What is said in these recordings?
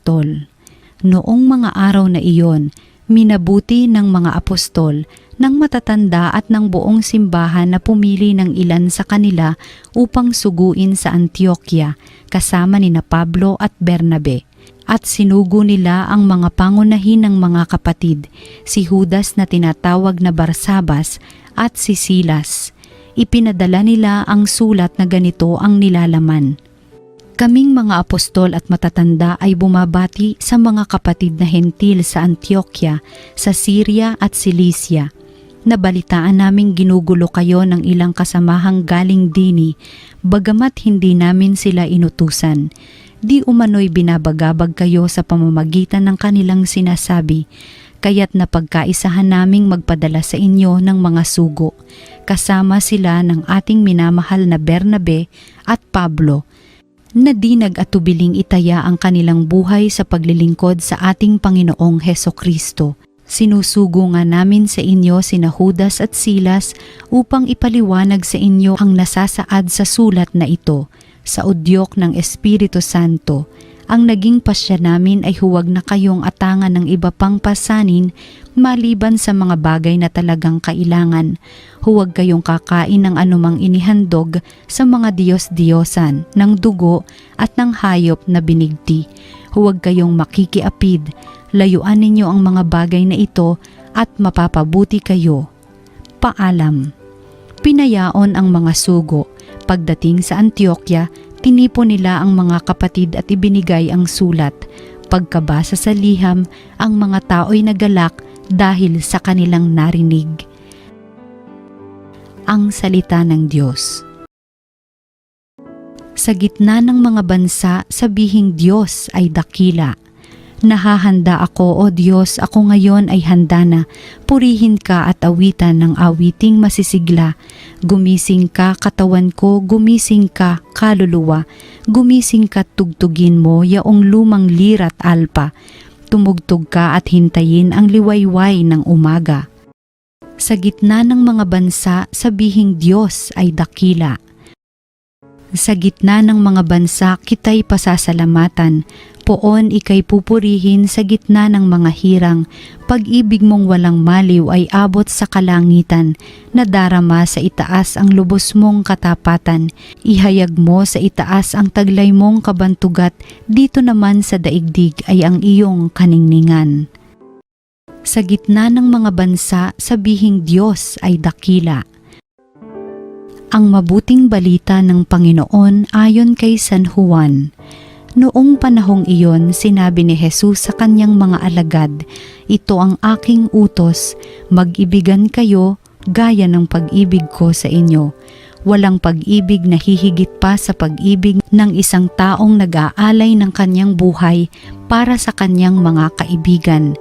apostol. Noong mga araw na iyon, minabuti ng mga apostol, ng matatanda at ng buong simbahan na pumili ng ilan sa kanila upang suguin sa Antioquia kasama nina Pablo at Bernabe. At sinugo nila ang mga pangunahin ng mga kapatid, si Judas na tinatawag na Barsabas at si Silas. Ipinadala nila ang sulat na ganito ang nilalaman. Kaming mga apostol at matatanda ay bumabati sa mga kapatid na hentil sa Antioquia, sa Syria at Cilicia. Nabalitaan naming ginugulo kayo ng ilang kasamahang galing dini, bagamat hindi namin sila inutusan. Di umano'y binabagabag kayo sa pamamagitan ng kanilang sinasabi, kaya't napagkaisahan naming magpadala sa inyo ng mga sugo. Kasama sila ng ating minamahal na Bernabe at Pablo, na di nag-atubiling itaya ang kanilang buhay sa paglilingkod sa ating Panginoong Hesukristo. Sinusugo nga namin sa inyo sina Judas at Silas upang ipaliwanag sa inyo ang nasasaad sa sulat na ito. Sa udyok ng Espiritu Santo, ang naging pasya namin ay huwag na kayong atangan ng iba pang pasanin maliban sa mga bagay na talagang kailangan. Huwag kayong kakain ng anumang inihandog sa mga diyos-diyosan, ng dugo at ng hayop na binigti. Huwag kayong makikiapid. Layuan ninyo ang mga bagay na ito at mapapabuti kayo. Paalam. Pinayaon ang mga sugo. Pagdating sa Antioquia, tinipon nila ang mga kapatid at ibinigay ang sulat. Pagkabasa sa liham, ang mga tao'y nagalak dahil sa kanilang narinig. Ang salita ng Diyos. Sa gitna ng mga bansa, sabihing Diyos ay dakila. Nahahanda ako, O Diyos, ako ngayon ay handa na. Purihin ka at awitan ng awiting masisigla. Gumising ka, katawan ko, gumising ka, kaluluwa. Gumising ka, tugtugin mo, yaong lumang lirat alpa. Tumugtog ka at hintayin ang liwayway ng umaga. Sa gitna ng mga bansa, sabihing Diyos ay dakila. Sa gitna ng mga bansa, kita'y pasasalamatan. Poon ika'y pupurihin sa gitna ng mga hirang. Pag-ibig mong walang maliw ay abot sa kalangitan. Nadarama sa itaas ang lubos mong katapatan. Ihayag mo sa itaas ang taglay mong kabantugat. Dito naman sa daigdig ay ang iyong kaningningan. Sa gitna ng mga bansa, sabihing Diyos ay dakila. Ang mabuting balita ng Panginoon ayon kay San Juan. Noong panahong iyon, sinabi ni Jesus sa kanyang mga alagad, "Ito ang aking utos, mag-ibigan kayo gaya ng pag-ibig ko sa inyo." Walang pag-ibig na hihigit pa sa pag-ibig ng isang taong nag-aalay ng kanyang buhay para sa kanyang mga kaibigan.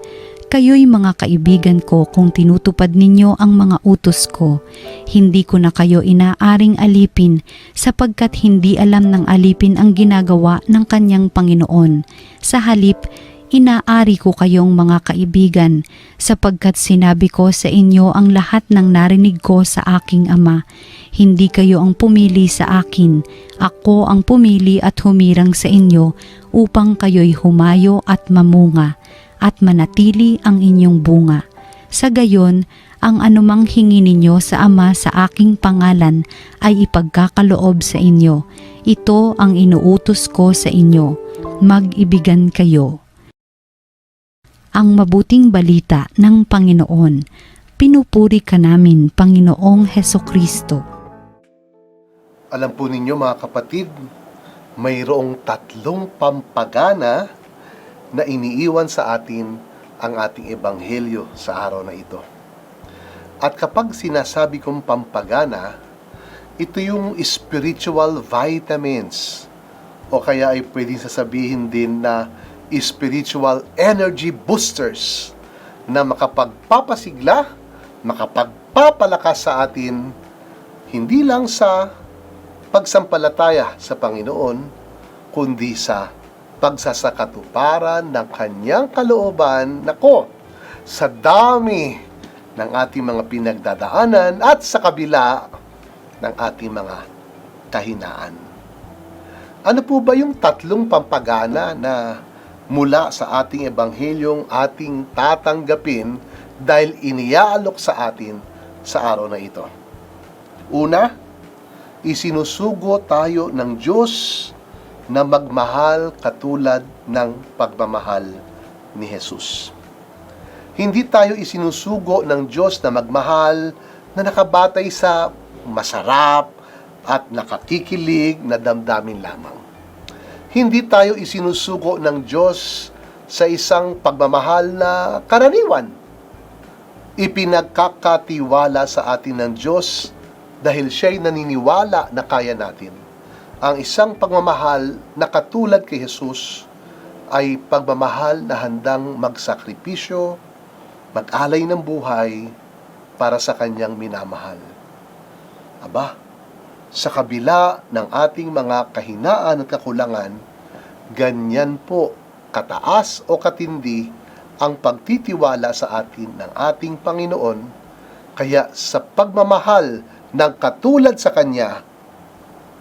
Kayo'y mga kaibigan ko kung tinutupad ninyo ang mga utos ko. Hindi ko na kayo inaaring alipin sapagkat hindi alam ng alipin ang ginagawa ng kanyang Panginoon. Sa halip, inaari ko kayong mga kaibigan sapagkat sinabi ko sa inyo ang lahat ng narinig ko sa aking Ama. Hindi kayo ang pumili sa akin. Ako ang pumili at humirang sa inyo upang kayo'y humayo at mamunga at manatili ang inyong bunga. Sa gayon, ang anumang hingi ninyo sa Ama sa aking pangalan ay ipagkakaloob sa inyo. Ito ang inuutos ko sa inyo, mag-ibigan kayo. Ang mabuting balita ng Panginoon. Pinupuri ka namin, Panginoong Hesukristo. Alam po ninyo mga kapatid, mayroong 3 pampagana na iniiwan sa atin ang ating ebanghelyo sa araw na ito. At kapag sinasabi kong pampagana, ito yung spiritual vitamins o kaya ay pwedeng sasabihin din na spiritual energy boosters na makapagpapasigla, makapagpapalakas sa atin hindi lang sa pagsampalataya sa Panginoon, kundi sa pagsasakatuparan ng kanyang kalooban, sa dami ng ating mga pinagdadaanan at sa kabila ng ating mga kahinaan. Ano po ba yung 3 pampagana na mula sa ating ebanghelyong ating tatanggapin dahil iniaalok sa atin sa araw na ito. Una, isinusugo tayo ng Diyos na magmahal katulad ng pagmamahal ni Jesus. Hindi tayo isinusugo ng Diyos na magmahal na nakabatay sa masarap at nakakikilig na damdamin lamang. Hindi tayo isinusugo ng Diyos sa isang pagmamahal na karaniwan. Ipinagkakatiwala sa atin ng Diyos dahil siya'y naniniwala na kaya natin. Ang isang pagmamahal na katulad kay Jesus ay pagmamahal na handang magsakripisyo, mag-alay ng buhay para sa kanyang minamahal. Aba, sa kabila ng ating mga kahinaan at kakulangan, ganyan po kataas o katindi ang pagtitiwala sa atin ng ating Panginoon, kaya sa pagmamahal ng katulad sa Kanya,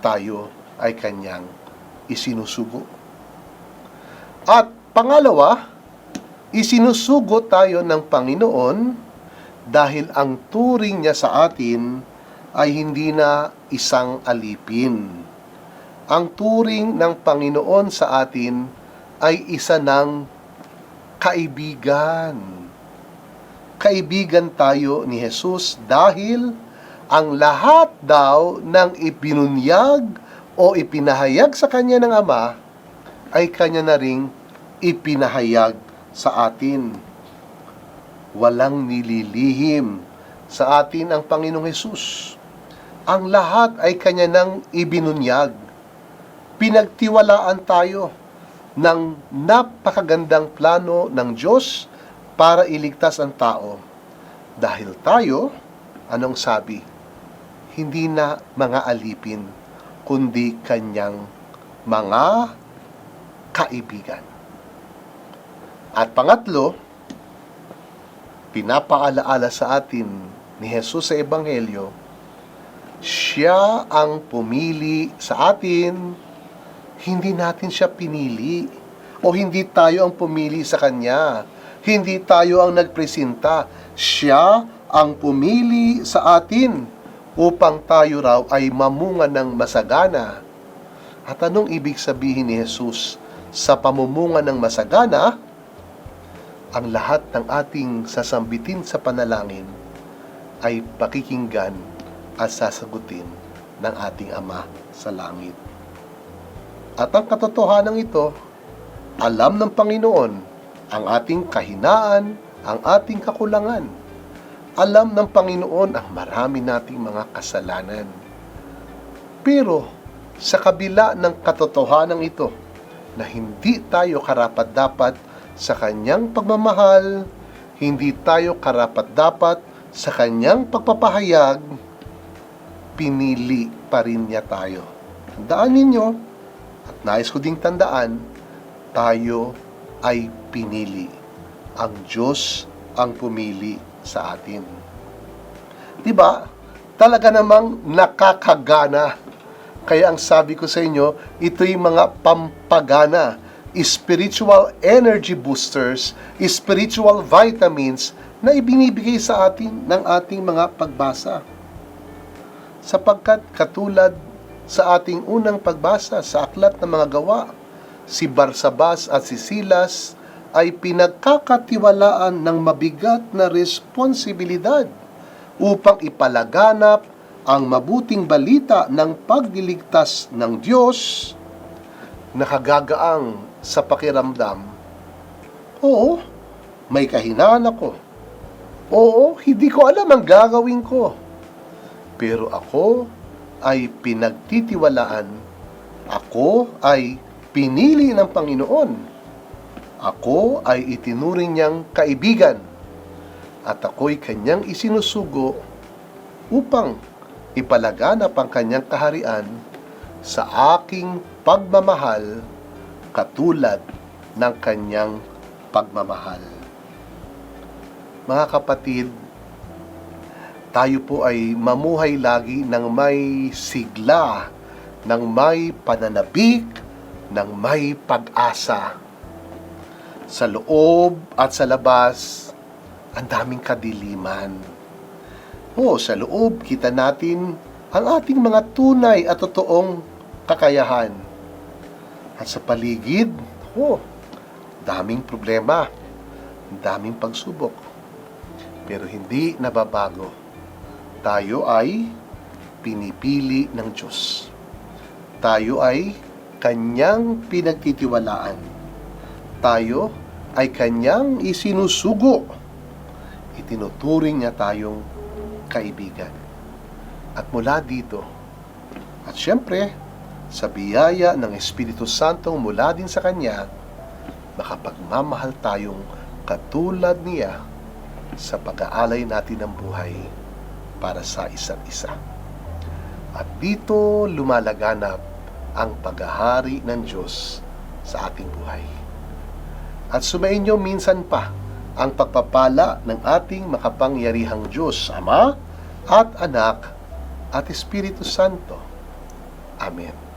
tayo ay Kanyang isinusugo. At pangalawa, isinusugo tayo ng Panginoon dahil ang turing niya sa atin ay hindi na isang alipin. Ang turing ng Panginoon sa atin ay isa ng kaibigan. Kaibigan tayo ni Jesus dahil ang lahat daw ng ipinunyag o ipinahayag sa Kanya ng Ama ay Kanya na ring ipinahayag sa atin. Walang nililihim sa atin ang Panginoong Hesus. Ang lahat ay Kanya nang ibinunyag. Pinagtiwalaan tayo ng napakagandang plano ng Diyos para iligtas ang tao. Dahil tayo, anong sabi? Hindi na mga alipin, kundi Kanyang mga kaibigan. At pangatlo, pinapaalaala sa atin ni Jesus sa Ebanghelyo, siya ang pumili sa atin, hindi natin siya pinili. O hindi tayo ang pumili sa Kanya. Hindi tayo ang nagpresenta. Siya ang pumili sa atin upang tayo raw ay mamunga ng masagana. At anong ibig sabihin ni Jesus sa pamumunga ng masagana? Ang lahat ng ating sasambitin sa panalangin ay pakikinggan at sasagutin ng ating Ama sa langit. At ang katotohanan ito, alam ng Panginoon ang ating kahinaan, ang ating kakulangan. Alam ng Panginoon ang marami nating mga kasalanan. Pero sa kabila ng katotohanan ito, na hindi tayo karapat-dapat sa Kanyang pagmamahal, hindi tayo karapat-dapat sa Kanyang pagpapahayag, pinili pa rin niya tayo. Tandaan ninyo, at nais ko ding tandaan, tayo ay pinili. Ang Diyos ang pumili sa atin. Diba? Talaga namang nakakagana. Kaya ang sabi ko sa inyo, ito'y mga pampagana, spiritual energy boosters, spiritual vitamins na ibinibigay sa atin ng ating mga pagbasa. Sapagkat katulad sa ating unang pagbasa sa Aklat ng Mga Gawa, si Barsabas at si Silas ay pinagkakatiwalaan ng mabigat na responsibilidad upang ipalaganap ang mabuting balita ng pagliligtas ng Diyos. Nakagagaang sa pakiramdam, oo, may kahinaan ako. Oo, hindi ko alam ang gagawin ko. Pero ako ay pinagtitiwalaan. Ako ay pinili ng Panginoon. Ako ay itinuring niyang kaibigan. At ako'y kanyang isinusugo upang ipalaganap ang kanyang kaharian sa aking pagmamahal katulad ng kanyang pagmamahal. Mga kapatid, tayo po ay mamuhay lagi ng may sigla, ng may pananabik, ng may pag-asa. Sa loob at sa labas, ang daming kadiliman. Sa loob, kita natin ang ating mga tunay at totoong kakayahan. At sa paligid, daming problema, daming pagsubok. Pero hindi nababago. Tayo ay pinipili ng Diyos. Tayo ay Kanyang pinagtitiwalaan. Tayo ay Kanyang isinusugo. Itinuturing niya tayong kaibigan. At mula dito, at syempre, sa biyaya ng Espiritu Santong mula din sa Kanya, makapagmamahal tayong katulad niya sa pag-aalay natin ng buhay para sa isa't isa. At dito lumalaganap ang paghahari ng Diyos sa ating buhay. At sumainyo minsan pa ang pagpapala ng ating makapangyarihang Diyos, Ama at Anak at Espiritu Santo. Amen.